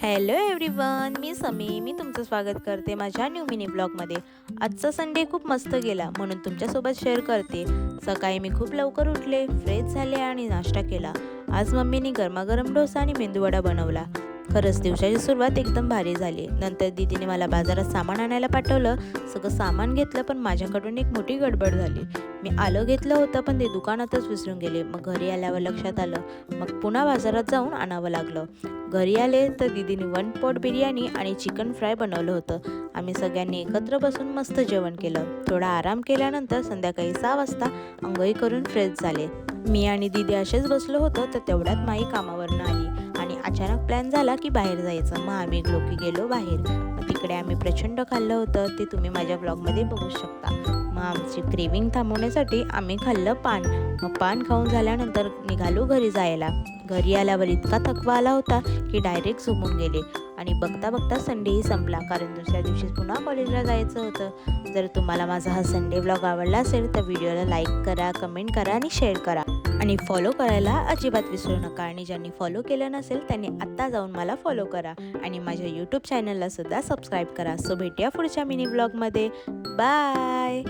Hello everyone, मी समी. मी तुमचं स्वागत करते माझ्या न्यू मिनी ब्लॉगमध्ये. आजचा संडे खूप मस्त गेला म्हणून तुमच्यासोबत शेअर करते. सकाळी मी खूप लवकर उठले, फ्रेश झाले आणि नाश्ता केला. आज मम्मीने गरमागरम डोसा आणि मेंदूवडा बनवला. खरंच दिवसाची सुरुवात एकदम भारी झाली. नंतर दीदीने मला बाजारात सामान आणायला पाठवलं. सगळं सामान घेतलं पण माझ्याकडून एक मोठी गडबड झाली. मी आलं घेतलं होतं पण ते दुकानातच विसरून गेले. मग घरी आल्यावर लक्षात आलं. मग पुन्हा बाजारात जाऊन आणावं लागलं. घरी आले तर दीदीने 1 पॉट बिर्याणी आणि चिकन फ्राय बनवलं होतं. आम्ही सगळ्यांनी एकत्र बसून मस्त जेवण केलं. थोडा आराम केल्यानंतर संध्याकाळी 6 वाजता अंघोळ करून फ्रेश झाले. मी आणि दीदी असेच बसलो होतो तर तेवढ्यात माई कामावरनं आली आणि अचानक प्लॅन झाला की बाहेर जायचं. मग आम्ही लोकी गेलो बाहेर. मग तिकडे आम्ही प्रचंड खाल्लं होतं, ते तुम्ही माझ्या ब्लॉगमध्ये बघू शकता. मग आमची क्रेविंग थांबवण्यासाठी आम्ही खाल्लं पान. मग पान खाऊन झाल्यानंतर निघालो घरी जायला. घरी आल्यावर इतका थकवा आला होता की डायरेक्ट झोपून गेले आणि बघता बघता संडेही संपला, कारण दुसऱ्या दिवशी पुन्हा कॉलेजला जायचं होतं. जर तुम्हाला माझा हा संडे ब्लॉग आवडला असेल तर व्हिडिओला लाईक करा, कमेंट करा आणि शेअर करा आणि फॉलो करायला अजिबात विसरू नका. आणि ज्यांनी फॉलो केलं नसेल त्यांनी आत्ता जाऊन मला फॉलो करा आणि माझ्या यूट्यूब चॅनलला सुद्धा सबस्क्राईब करा. सो भेटूया पुढच्या मिनी ब्लॉगमध्ये. बाय.